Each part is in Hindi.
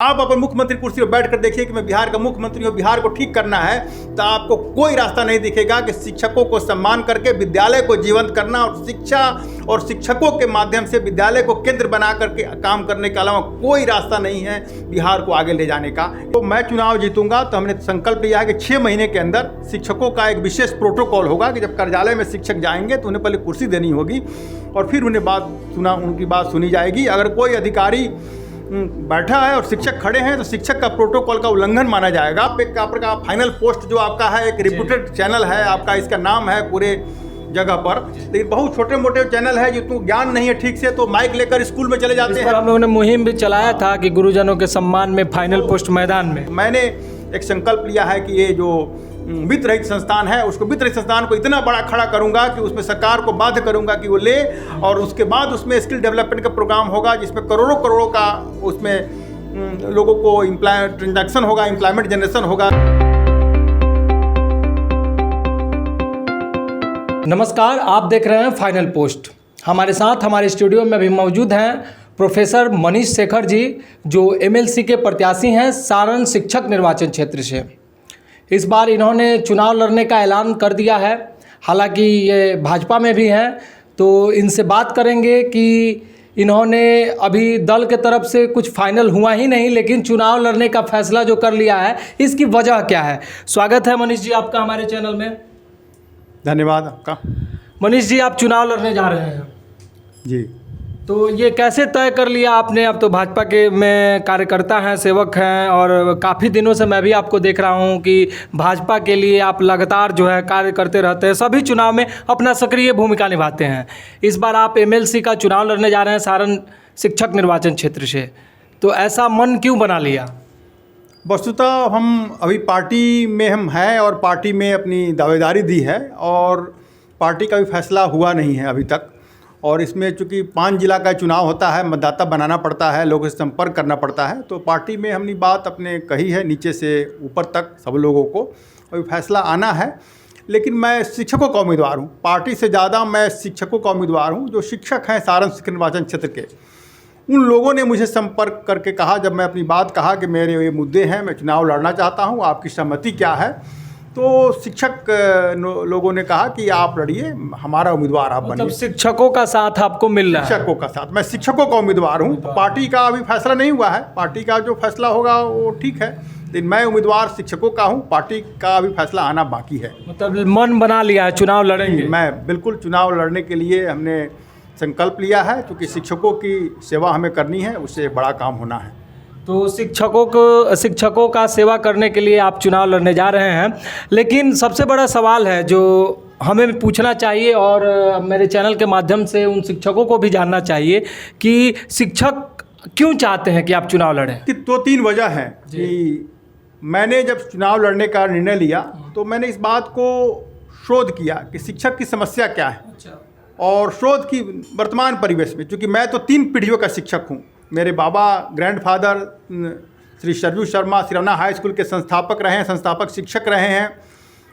आप अपन मुख्यमंत्री कुर्सी पर बैठकर देखिए कि मैं बिहार का मुख्यमंत्री हूँ, बिहार को ठीक करना है, तो आपको कोई रास्ता नहीं दिखेगा कि शिक्षकों को सम्मान करके विद्यालय को जीवंत करना और शिक्षा और शिक्षकों के माध्यम से विद्यालय को केंद्र बना करके काम करने के अलावा कोई रास्ता नहीं है बिहार को आगे ले जाने का। तो मैं चुनाव जीतूंगा तो हमने संकल्प लिया है कि 6 महीने के अंदर शिक्षकों का एक विशेष प्रोटोकॉल होगा कि जब कार्यालय में शिक्षक जाएंगे तो उन्हें पहले कुर्सी देनी होगी और फिर उनकी बात सुनी जाएगी। अगर कोई अधिकारी बैठा है और शिक्षक खड़े हैं तो शिक्षक का प्रोटोकॉल का उल्लंघन माना जाएगा। आपका फाइनल पोस्ट जो आपका है, एक रिप्यूटेड चैनल है आपका, इसका नाम है पूरे जगह पर, लेकिन बहुत छोटे मोटे चैनल है जिनको ज्ञान नहीं है ठीक से, तो माइक लेकर स्कूल में चले जाते हैं। हम लोगों ने मुहिम भी चलाया था कि गुरुजनों के सम्मान में फाइनल पोस्ट मैदान में। मैंने एक संकल्प लिया है कि ये जो वित्त रहित संस्थान है उसको वित्त रहित संस्थान को इतना बड़ा खड़ा करूंगा कि उसमें सरकार को बाध्य करूंगा कि वो ले, और उसके बाद उसमें स्किल डेवलपमेंट का प्रोग्राम होगा जिसमें करोड़ों का उसमें लोगों को ट्रांजैक्शन होगा, एम्प्लॉयमेंट जनरेशन होगा। नमस्कार, आप देख रहे हैं फाइनल पोस्ट। हमारे साथ हमारे स्टूडियो में अभी मौजूद हैं प्रोफेसर मनीष शेखर जी, जो एमएलसी के प्रत्याशी हैं सारण शिक्षक निर्वाचन क्षेत्र से। इस बार इन्होंने चुनाव लड़ने का ऐलान कर दिया है, हालांकि ये भाजपा में भी हैं, तो इनसे बात करेंगे कि इन्होंने अभी दल के तरफ से कुछ फाइनल हुआ ही नहीं, लेकिन चुनाव लड़ने का फैसला जो कर लिया है, इसकी वजह क्या है। स्वागत है मनीष जी आपका हमारे चैनल में। धन्यवाद आपका। मनीष जी, आप चुनाव लड़ने जा रहे हैं जी, तो ये कैसे तय कर लिया आपने? अब तो भाजपा के में कार्यकर्ता हैं, सेवक हैं, और काफ़ी दिनों से मैं भी आपको देख रहा हूं कि भाजपा के लिए आप लगातार जो है कार्य करते रहते हैं, सभी चुनाव में अपना सक्रिय भूमिका निभाते हैं। इस बार आप एमएलसी का चुनाव लड़ने जा रहे हैं सारण शिक्षक निर्वाचन क्षेत्र से, तो ऐसा मन क्यों बना लिया? वस्तुतः हम अभी पार्टी में हम हैं और पार्टी में अपनी दावेदारी दी है और पार्टी का भी फैसला हुआ नहीं है अभी तक। और इसमें चूँकि 5 जिला का चुनाव होता है, मतदाता बनाना पड़ता है, लोगों से संपर्क करना पड़ता है, तो पार्टी में हमने बात अपने कही है नीचे से ऊपर तक सब लोगों को, अभी फैसला आना है। लेकिन मैं शिक्षकों का उम्मीदवार हूँ, पार्टी से ज़्यादा मैं शिक्षकों का उम्मीदवार हूँ। जो शिक्षक हैं सारण शिक्षक निर्वाचन क्षेत्र के, उन लोगों ने मुझे संपर्क करके कहा, जब मैं अपनी बात कहा कि मेरे ये मुद्दे हैं, मैं चुनाव लड़ना चाहता हूँ, आपकी सहमति क्या है, तो शिक्षक लोगों ने कहा कि आप लड़िए, हमारा उम्मीदवार आप बनिए। मतलब शिक्षकों का साथ आपको मिल रहा है? शिक्षकों का साथ, मैं शिक्षकों का उम्मीदवार हूँ। पार्टी का अभी फैसला नहीं हुआ है, पार्टी का जो फैसला होगा वो ठीक है, लेकिन मैं उम्मीदवार शिक्षकों का हूँ, पार्टी का अभी फैसला आना बाकी है। मतलब मन बना लिया है, चुनाव लड़ेंगे? मैं बिल्कुल चुनाव लड़ने के लिए हमने संकल्प लिया है, क्योंकि शिक्षकों की सेवा हमें करनी है, उससे बड़ा काम होना है। तो शिक्षकों का सेवा करने के लिए आप चुनाव लड़ने जा रहे हैं, लेकिन सबसे बड़ा सवाल है जो हमें पूछना चाहिए और मेरे चैनल के माध्यम से उन शिक्षकों को भी जानना चाहिए कि शिक्षक क्यों चाहते हैं कि आप चुनाव लड़ें? कि 2-3 वजह हैं कि मैंने जब चुनाव लड़ने का निर्णय लिया तो मैंने इस बात को शोध किया कि शिक्षक की समस्या क्या है। अच्छा। और शोध की वर्तमान परिवेश में, क्योंकि मैं तो 3 पीढ़ियों का शिक्षक हूँ। मेरे बाबा grandfather Shri Sarju Sharma Sirauna high school के संस्थापक रहे हैं, संस्थापक शिक्षक रहे हैं।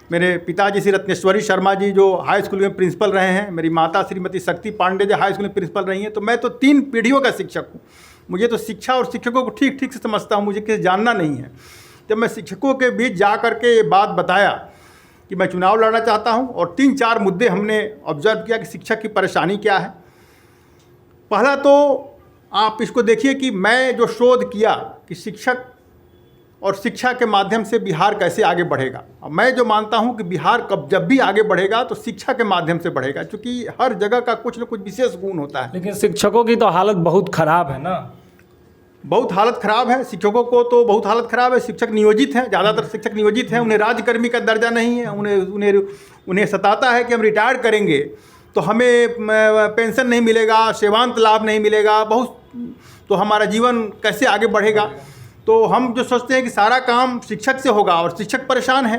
मेरे पिताजी श्री रत्नेश्वरी शर्मा जी जो हाई स्कूल में प्रिंसिपल रहे हैं। मेरी माता श्रीमती शक्ति पांडे जी हाई स्कूल में प्रिंसिपल रही हैं। तो मैं तो 3 पीढ़ियों का शिक्षक हूँ। मुझे तो शिक्षा और शिक्षकों को ठीक ठीक से समझता हूँ, मुझे किसी जानना नहीं है। जब मैं शिक्षकों के बीच जा कर के ये बात बताया कि मैं चुनाव लड़ना चाहता हूँ, और 3-4 मुद्दे हमने ऑब्जर्व किया कि शिक्षक की परेशानी क्या है। पहला तो आप इसको देखिए कि मैं जो शोध किया कि शिक्षक और शिक्षा के माध्यम से बिहार कैसे आगे बढ़ेगा। मैं जो मानता हूं कि बिहार जब भी आगे बढ़ेगा तो शिक्षा के माध्यम से बढ़ेगा, क्योंकि हर जगह का कुछ न कुछ विशेष गुण होता है। लेकिन शिक्षकों की तो हालत बहुत ख़राब है ना? बहुत हालत ख़राब है, शिक्षकों को तो बहुत हालत ख़राब है। शिक्षक नियोजित हैं, ज़्यादातर शिक्षक नियोजित हैं, उन्हें राज्यकर्मी का दर्जा नहीं है। उन्हें सताता है कि हम रिटायर करेंगे तो हमें पेंशन नहीं मिलेगा, सेवांत लाभ नहीं मिलेगा, बहुत तो हमारा जीवन कैसे आगे बढ़ेगा। तो हम जो सोचते हैं कि सारा काम शिक्षक से होगा और शिक्षक परेशान है।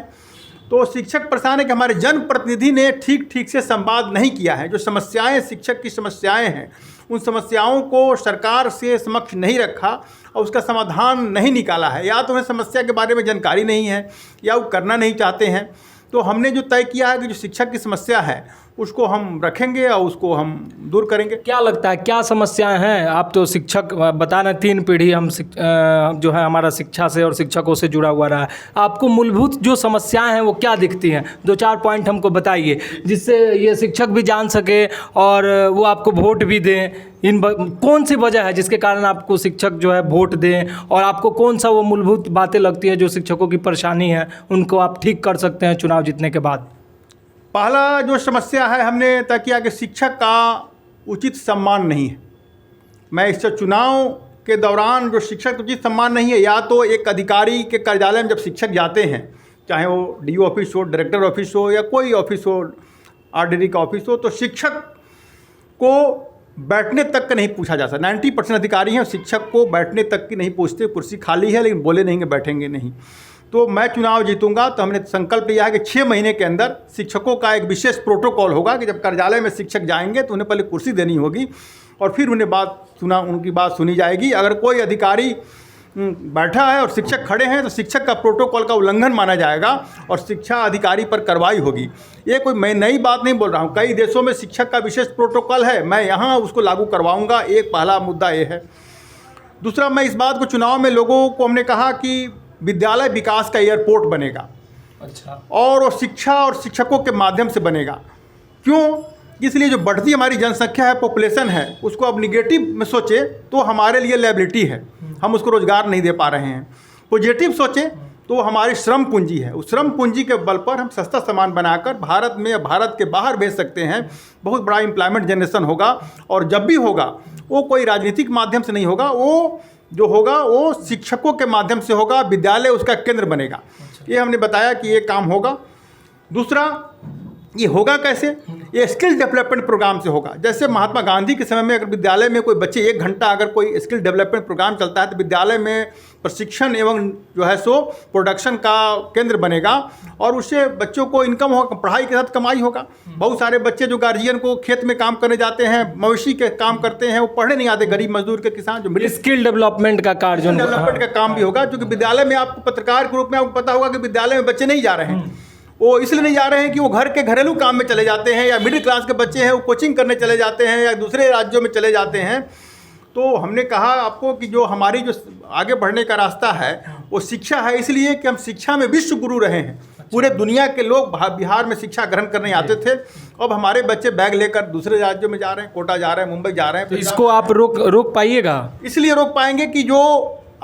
तो शिक्षक परेशान है कि हमारे जनप्रतिनिधि ने ठीक से संवाद नहीं किया है। जो समस्याएं शिक्षक की समस्याएं हैं, उन समस्याओं को सरकार से समक्ष नहीं रखा और उसका समाधान नहीं निकाला है। या तो उन्हें समस्या के बारे में जानकारी नहीं है या वो करना नहीं चाहते हैं। तो हमने जो तय किया है कि जो शिक्षक की समस्या है उसको हम रखेंगे और उसको हम दूर करेंगे। क्या लगता है क्या समस्याएं हैं? आप तो शिक्षक बता रहे 3 पीढ़ी हम जो है हमारा शिक्षा से और शिक्षकों से जुड़ा हुआ रहा है। आपको मूलभूत जो समस्याएं हैं वो क्या दिखती हैं? 2-4 पॉइंट हमको बताइए जिससे ये शिक्षक भी जान सके और वो आपको वोट भी दें। कौन सी वजह है जिसके कारण आपको शिक्षक जो है वोट दें, और आपको कौन सा वो मूलभूत बातें लगती हैं जो शिक्षकों की परेशानी है उनको आप ठीक कर सकते हैं चुनाव जीतने के बाद? पहला जो समस्या है, हमने तय किया कि शिक्षक का उचित सम्मान नहीं है। मैं इस चुनाव के दौरान जो शिक्षक उचित सम्मान नहीं है, या तो एक अधिकारी के कार्यालय में जब शिक्षक जाते हैं, चाहे वो डीओ ऑफिस हो, डायरेक्टर ऑफिस हो या कोई ऑफिस हो, आरडीडी का ऑफिस हो, तो शिक्षक को बैठने तक का नहीं पूछा जा सकता। 90% अधिकारी हैं, शिक्षक को बैठने तक की नहीं पूछते। कुर्सी खाली है लेकिन बोले नहीं कि बैठेंगे नहीं। तो मैं चुनाव जीतूंगा तो हमने संकल्प लिया है कि 6 महीने के अंदर शिक्षकों का एक विशेष प्रोटोकॉल होगा कि जब कार्यालय में शिक्षक जाएंगे तो उन्हें पहले कुर्सी देनी होगी और फिर उन्हें उनकी बात सुनी जाएगी। अगर कोई अधिकारी बैठा है और शिक्षक खड़े हैं तो शिक्षक का प्रोटोकॉल का उल्लंघन माना जाएगा और शिक्षा अधिकारी पर कार्रवाई होगी। ये कोई मैं नई बात नहीं बोल रहा हूँ, कई देशों में शिक्षक का विशेष प्रोटोकॉल है, मैं यहाँ उसको लागू करवाऊँगा। एक पहला मुद्दा ये है। दूसरा, मैं इस बात को चुनाव में लोगों को हमने कहा कि विद्यालय विकास का एयरपोर्ट बनेगा। अच्छा। और वो शिक्षा और शिक्षकों के माध्यम से बनेगा। क्यों? इसलिए जो बढ़ती हमारी जनसंख्या है, पॉपुलेशन है, उसको अब निगेटिव में सोचे तो हमारे लिए लायबिलिटी है, हम उसको रोजगार नहीं दे पा रहे हैं। पॉजिटिव सोचे तो हमारी श्रम पूंजी है, उस श्रम पूंजी के बल पर हम सस्ता सामान बनाकर भारत में या भारत के बाहर भेज सकते हैं। बहुत बड़ा एम्प्लॉयमेंट जनरेशन होगा। और जब भी होगा वो कोई राजनीतिक माध्यम से नहीं होगा, वो जो होगा वो शिक्षकों के माध्यम से होगा, विद्यालय उसका केंद्र बनेगा। ये हमने बताया कि ये काम होगा। दूसरा, ये होगा कैसे? ये स्किल डेवलपमेंट प्रोग्राम से होगा। जैसे महात्मा गांधी के समय में अगर विद्यालय में कोई बच्चे 1 घंटा अगर कोई स्किल डेवलपमेंट प्रोग्राम चलता है तो विद्यालय में प्रशिक्षण एवं जो है सो प्रोडक्शन का केंद्र बनेगा और उससे बच्चों को इनकम होगा, पढ़ाई के साथ कमाई होगा। बहुत सारे बच्चे जो गार्जियन को खेत में काम करने जाते हैं, मवेशी के काम करते हैं, वो पढ़ने नहीं आते, गरीब मजदूर के किसान जो स्किल डेवलपमेंट का कार्य डेवलपमेंट का काम भी होगा। क्योंकि विद्यालय में आपको पत्रकार के रूप में आपको पता होगा कि विद्यालय में बच्चे नहीं जा रहे हैं। वो इसलिए नहीं जा रहे हैं कि वो घर के घरेलू काम में चले जाते हैं, या मिडिल क्लास के बच्चे हैं वो कोचिंग करने चले जाते हैं या दूसरे राज्यों में चले जाते हैं। तो हमने कहा आपको कि जो हमारी जो आगे बढ़ने का रास्ता है वो शिक्षा है, इसलिए कि हम शिक्षा में विश्व गुरु रहे हैं। पूरे दुनिया के लोग बिहार में शिक्षा ग्रहण करने आते थे। अब हमारे बच्चे बैग लेकर दूसरे राज्यों में जा रहे हैं, कोटा जा रहे हैं, मुंबई जा रहे हैं। तो इसको आप रोक पाइएगा? इसलिए रोक पाएंगे कि जो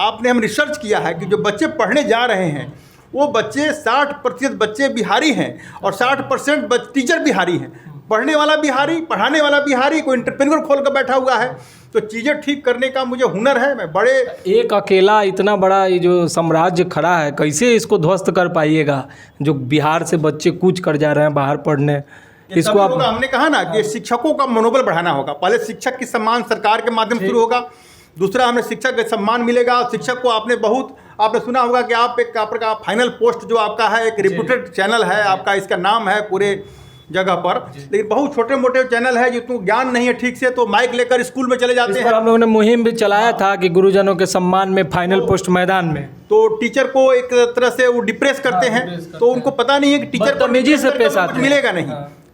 आपने हम रिसर्च किया है कि जो बच्चे पढ़ने जा रहे हैं वो बच्चे 60% बच्चे बिहारी हैं और 60% टीचर बिहारी हैं। पढ़ने वाला बिहारी, पढ़ाने वाला बिहारी, कोई एंटरप्रेन्योर खोल कर बैठा हुआ है। तो चीज़ें ठीक करने का मुझे हुनर है। मैं बड़े एक अकेला इतना बड़ा ये जो साम्राज्य खड़ा है, कैसे इसको ध्वस्त कर पाइएगा? जो बिहार से बच्चे कूच कर जा रहे हैं बाहर पढ़ने, इसको आप हमने कहा ना कि शिक्षकों का मनोबल बढ़ाना होगा। पहले शिक्षक की सम्मान सरकार के माध्यम से शुरू होगा। दूसरा, हमें शिक्षक का सम्मान मिलेगा। शिक्षक को आपने सुना होगा कि आप एक आपका फाइनल पोस्ट जो आपका है, एक रिप्यूटेड चैनल है आपका, इसका नाम है पूरे जगह पर, लेकिन बहुत छोटे मोटे चैनल है जिनको ज्ञान नहीं है ठीक से, तो माइक लेकर स्कूल में चले जाते हैं। हम लोगों ने मुहिम भी चलाया था कि गुरुजनों के सम्मान में फाइनल पोस्ट मैदान में, तो टीचर को एक तरह से वो डिप्रेस करते हैं। तो उनको पता नहीं है कि टीचर को निजी से पेश आते हैं, मिलेगा नहीं।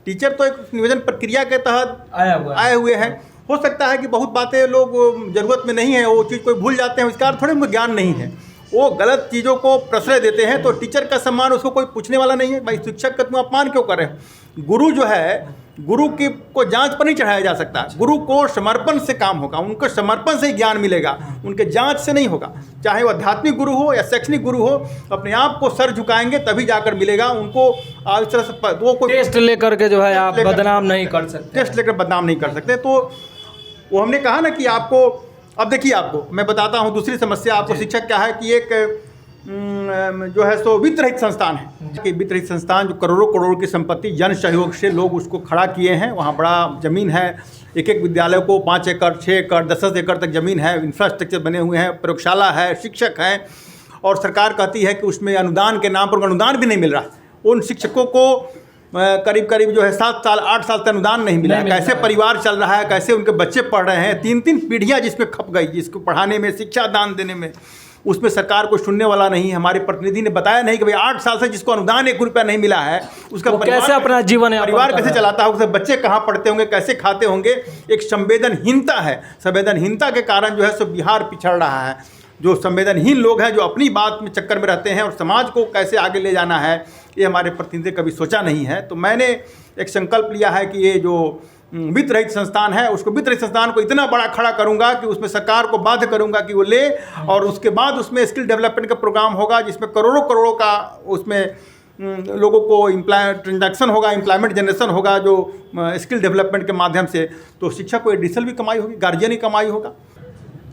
टीचर तो एक नियोजन प्रक्रिया के तहत आए हुए हैं। हो सकता है कि बहुत बातें लोग जरूरत में नहीं है, वो चीज़ कोई भूल जाते हैं, इसका अर्थ थोड़े उनको ज्ञान नहीं है, वो गलत चीज़ों को प्रश्रय देते हैं। तो टीचर का सम्मान उसको कोई पूछने वाला नहीं है। भाई शिक्षक का तुम अपमान क्यों कर रहे हो? गुरु जो है, गुरु की को जांच पर नहीं चढ़ाया जा सकता। गुरु को समर्पण से काम होगा, उनको समर्पण से ही ज्ञान मिलेगा, उनके जांच से नहीं होगा। चाहे वो आध्यात्मिक गुरु हो या शैक्षणिक गुरु हो, अपने आप को सर झुकाएंगे तभी जाकर मिलेगा उनको। इस तरह से वो कोई टेस्ट लेकर के जो है आप बदनाम नहीं कर सकते, टेस्ट लेकर बदनाम नहीं कर सकते। तो वो हमने कहा ना कि आपको, अब देखिए आपको मैं बताता हूँ दूसरी समस्या आपको शिक्षक क्या है कि एक जो है सो वित्त रहित संस्थान है कि वित्त रहित संस्थान जो करोड़ों की संपत्ति जन सहयोग से लोग उसको खड़ा किए हैं। वहाँ बड़ा ज़मीन है, एक विद्यालय को 5 एकड़ 6 एकड़ 10 एकड़ तक ज़मीन है, इंफ्रास्ट्रक्चर बने हुए हैं, प्रयोगशाला है, शिक्षक हैं, और सरकार कहती है कि उसमें अनुदान के नाम पर अनुदान भी नहीं मिल रहा है। उन शिक्षकों को करीब जो है 7 साल 8 साल तक अनुदान नहीं मिला। कैसे परिवार चल रहा है, कैसे उनके बच्चे पढ़ रहे हैं, 3 पीढ़ियां जिसमें खप गई, जिसको पढ़ाने में, शिक्षा दान देने में। उसमें सरकार को सुनने वाला नहीं है। हमारे प्रतिनिधि ने बताया नहीं कि भाई 8 साल से जिसको अनुदान 1 रुपया नहीं मिला है उसका कैसे अपना परिवार कैसे चलाता है, उसके बच्चे कहाँ पढ़ते होंगे, कैसे खाते होंगे। एक संवेदनहीनता है। संवेदनहीनता के कारण जो है सो बिहार पिछड़ रहा है। जो संवेदनहीन लोग हैं, जो अपनी बात में चक्कर में रहते हैं और समाज को कैसे आगे ले जाना है, ये हमारे प्रतिनिधि कभी सोचा नहीं है। तो मैंने एक संकल्प लिया है कि ये जो वित्त रहित संस्थान है, उसको वित्त रहित संस्थान को इतना बड़ा खड़ा करूंगा कि उसमें सरकार को बाध्य करूंगा कि वो ले, और उसके बाद उसमें स्किल डेवलपमेंट का प्रोग्राम होगा जिसमें करोड़ों करोड़ों का उसमें लोगों को ट्रांजैक्शन होगा, एम्प्लॉयमेंट जनरेशन होगा जो स्किल डेवलपमेंट के माध्यम से। तो शिक्षक को एडिशनल भी कमाई होगी, गार्जियन ही कमाई होगा।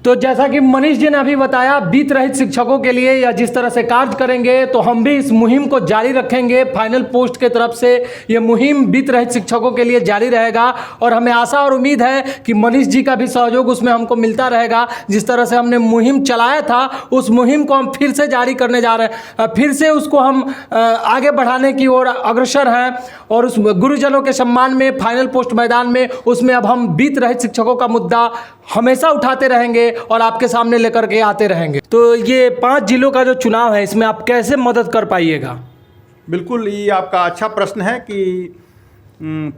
तो जैसा कि मनीष जी ने अभी बताया, वित्त रहित शिक्षकों के लिए या जिस तरह से कार्य करेंगे, तो हम भी इस मुहिम को जारी रखेंगे। फाइनल पोस्ट के तरफ से ये मुहिम वित्त रहित शिक्षकों के लिए जारी रहेगा और हमें आशा और उम्मीद है कि मनीष जी का भी सहयोग उसमें हमको मिलता रहेगा। जिस तरह से हमने मुहिम चलाया था, उस मुहिम को हम फिर से जारी करने जा रहे हैं, फिर से उसको हम आगे बढ़ाने की ओर अग्रसर हैं। और उस गुरुजनों के सम्मान में फाइनल पोस्ट मैदान में, उसमें अब हम वित्त रहित शिक्षकों का मुद्दा हमेशा उठाते रहेंगे और आपके सामने लेकर के आते रहेंगे। तो ये 5 जिलों का जो चुनाव है, इसमें आप कैसे मदद कर पाइएगा? बिल्कुल, ये आपका अच्छा प्रश्न है कि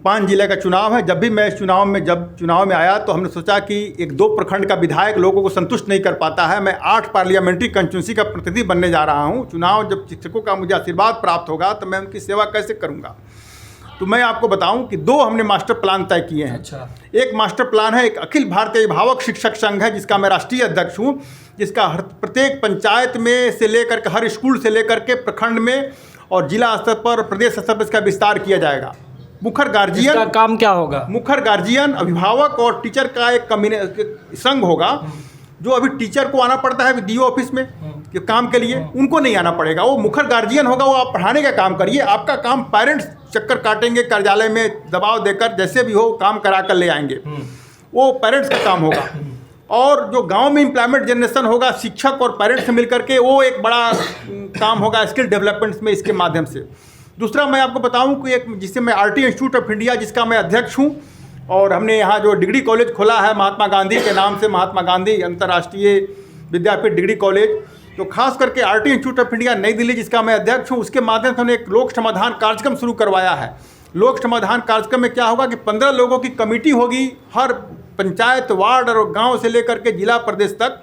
5 जिले का चुनाव है। जब भी मैं इस चुनाव में आया तो हमने सोचा कि 1-2 प्रखंड का विधायक लोगों को संतुष्ट नहीं कर पाता है। मैं 8 पार्लियामेंट्री कंस्टिट्यूंसी का प्रतिनिधि बनने जा रहा हूँ। चुनाव जब शिक्षकों का मुझे आशीर्वाद प्राप्त होगा तो मैं उनकी सेवा कैसे करूँगा। तो मैं आपको बताऊं कि 2 हमने मास्टर प्लान तय किए हैं। अच्छा। एक मास्टर प्लान है, एक अखिल भारतीय अभिभावक शिक्षक संघ है जिसका मैं राष्ट्रीय अध्यक्ष हूं, जिसका प्रत्येक पंचायत में से लेकर के हर स्कूल से लेकर के प्रखंड में और जिला स्तर पर, प्रदेश स्तर पर इसका विस्तार किया जाएगा। मुखर गार्जियन का काम क्या होगा? मुखर गार्जियन, अभिभावक और टीचर का एक संघ होगा। जो अभी टीचर को आना पड़ता है डीओ ऑफिस में कि काम के लिए, उनको नहीं आना पड़ेगा। वो मुखर गार्जियन होगा, वो आप पढ़ाने का काम करिए। आपका काम पेरेंट्स चक्कर काटेंगे कार्यालय में दबाव देकर, जैसे भी हो काम करा कर ले आएंगे, वो पेरेंट्स का काम होगा। और जो गांव में एम्प्लॉयमेंट जनरेशन होगा, शिक्षक और पेरेंट्स से मिलकर के, वो एक बड़ा काम होगा स्किल डेवलपमेंट में, इसके माध्यम से। दूसरा मैं आपको बताऊं कि एक जिसे मैं RT इंस्टीट्यूट ऑफ इंडिया, जिसका मैं अध्यक्ष हूं, और हमने यहाँ जो डिग्री कॉलेज खोला है महात्मा गांधी के नाम से, महात्मा गांधी अंतर्राष्ट्रीय विद्यापीठ डिग्री कॉलेज, तो खास करके RT इंस्टीट्यूट ऑफ इंडिया नई दिल्ली, जिसका मैं अध्यक्ष हूँ, उसके माध्यम से हमने एक लोक समाधान कार्यक्रम शुरू करवाया है। लोक समाधान कार्यक्रम में क्या होगा कि 15 लोगों की कमेटी होगी, हर पंचायत, वार्ड और गांव से लेकर के जिला प्रदेश तक,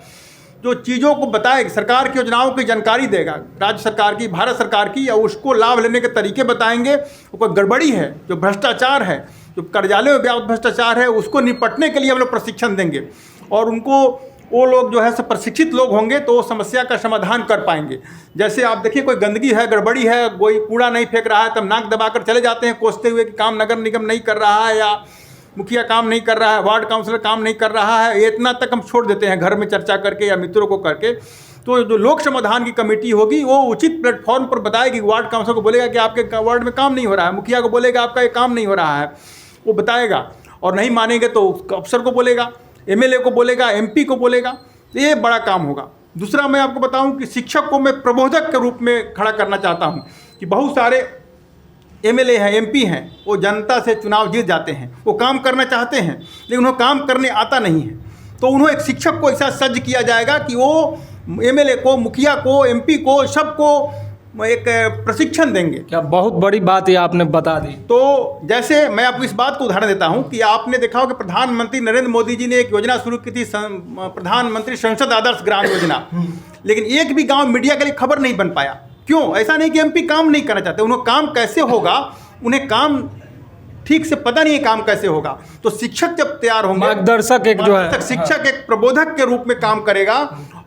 जो चीज़ों को बताएगी, सरकार की योजनाओं की जानकारी देगा, राज्य सरकार की, भारत सरकार की, या उसको लाभ लेने के तरीके बताएंगे। कोई गड़बड़ी है, जो भ्रष्टाचार है, जो कार्यालय में व्याप्त भ्रष्टाचार है, उसको निपटने के लिए हम लोग प्रशिक्षण देंगे। और उनको, वो लोग जो है सब प्रशिक्षित लोग होंगे तो वो समस्या का समाधान कर पाएंगे। जैसे आप देखिए, कोई गंदगी है, गड़बड़ी है, कोई कूड़ा नहीं फेंक रहा है, तब नाक दबाकर चले जाते हैं कोसते हुए कि काम नगर निगम नहीं कर रहा है, या मुखिया काम नहीं कर रहा है, वार्ड काउंसिलर काम नहीं कर रहा है, ये इतना तक हम छोड़ देते हैं घर में चर्चा करके या मित्रों को करके। तो जो लोक समाधान की कमेटी होगी, वो उचित प्लेटफॉर्म पर बताएगी। वार्ड काउंसिलर को बोलेगा कि आपके वार्ड में काम नहीं हो रहा है, मुखिया को बोलेगा आपका ये काम नहीं हो रहा है, वो बताएगा। और नहीं मानेंगे तो अफसर को बोलेगा, MLA को बोलेगा, MP को बोलेगा। ये बड़ा काम होगा। दूसरा मैं आपको बताऊं कि शिक्षक को मैं प्रबोधक के रूप में खड़ा करना चाहता हूं कि बहुत सारे MLA हैं, MP हैं, वो जनता से चुनाव जीत जाते हैं, वो काम करना चाहते हैं लेकिन उन्हें काम करने आता नहीं है। तो उन्हें एक शिक्षक को ऐसा सज्ज किया जाएगा कि वो MLA को, मुखिया को, MP को, सबको एक प्रशिक्षण देंगे। क्या बहुत बड़ी बात ये आपने बता दी। तो जैसे मैं आपको इस बात को उदाहरण देता हूं कि आपने देखा हो कि प्रधानमंत्री नरेंद्र मोदी जी ने एक योजना शुरू की थी, प्रधानमंत्री संसद आदर्श ग्राम योजना, लेकिन एक भी गांव मीडिया के लिए खबर नहीं बन पाया। क्यों? ऐसा नहीं कि MP काम नहीं करना चाहते, उन्हें काम कैसे होगा, उन्हें काम ठीक से पता नहीं है काम कैसे होगा। तो शिक्षक जब तैयार होंगे, मार्गदर्शक एक जो है, शिक्षक एक प्रबोधक के रूप में काम करेगा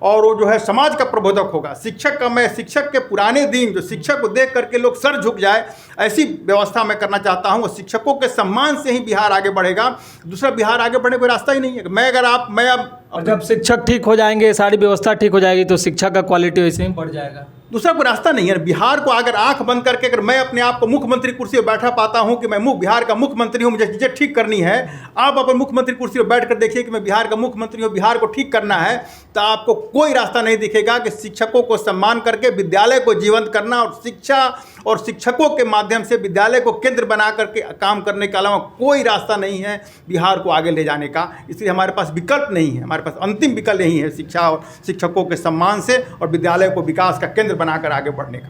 और वो जो है समाज का प्रबोधक होगा। शिक्षक का, मैं शिक्षक के पुराने दिन, जो शिक्षक को देख करके लोग सर झुक जाए, ऐसी व्यवस्था मैं करना चाहता हूँ। शिक्षकों के सम्मान से ही बिहार आगे बढ़ेगा, दूसरा बिहार आगे बढ़ने कोई रास्ता ही नहीं है। मैं अब जब शिक्षक ठीक हो जाएंगे, सारी व्यवस्था ठीक हो जाएगी, तो शिक्षा का क्वालिटी वैसे ही बढ़ जाएगा। दूसरा कोई रास्ता नहीं है। बिहार को अगर आंख बंद करके अगर मैं अपने आप को मुख्यमंत्री कुर्सी पर बैठा पाता हूं कि मैं बिहार का मुख्यमंत्री हूं, मुझे चीज़ें ठीक करनी है, आप अपन मुख्यमंत्री कुर्सी पर बैठ कर देखिए कि मैं बिहार का मुख्यमंत्री हूं, बिहार को ठीक करना है, तो आपको कोई रास्ता नहीं दिखेगा कि शिक्षकों को सम्मान करके विद्यालय को जीवंत करना और शिक्षा और शिक्षकों के माध्यम से विद्यालय को केंद्र बना करके काम करने के अलावा कोई रास्ता नहीं है बिहार को आगे ले जाने का। इसलिए हमारे पास विकल्प नहीं है, हमारे पास अंतिम विकल्प यही है शिक्षा और शिक्षकों के सम्मान से और विद्यालय को विकास का केंद्र बनाकर आगे बढ़ने का।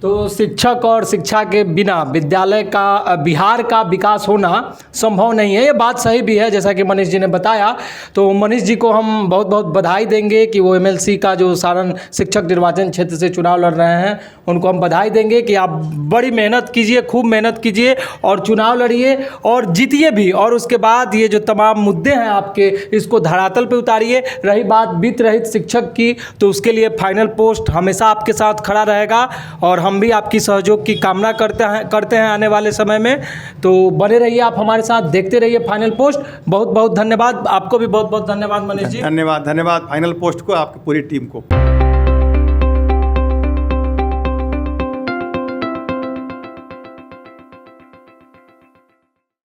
तो शिक्षक और शिक्षा के बिना विद्यालय का बिहार का विकास होना संभव नहीं है। ये बात सही भी है, जैसा कि मनीष जी ने बताया। तो मनीष जी को हम बहुत बहुत बधाई देंगे कि वो एमएलसी का जो सारण शिक्षक निर्वाचन क्षेत्र से चुनाव लड़ रहे हैं, उनको हम बधाई देंगे कि आप बड़ी मेहनत कीजिए, खूब मेहनत कीजिए और चुनाव लड़िए और जीतिए भी। और उसके बाद ये जो तमाम मुद्दे हैं आपके, इसको धरातल पर उतारिए। रही बात वित्त रहित शिक्षक की, तो उसके लिए फाइनल पोस्ट हमेशा आपके साथ खड़ा रहेगा और हम भी आपकी सहयोग की कामना करते हैं आने वाले समय में। तो बने रहिए आप हमारे साथ, देखते रहिए फाइनल पोस्ट। बहुत बहुत धन्यवाद, आपको भी बहुत बहुत धन्यवाद मनीष जी। धन्यवाद फाइनल पोस्ट को, आपकी पूरी टीम को।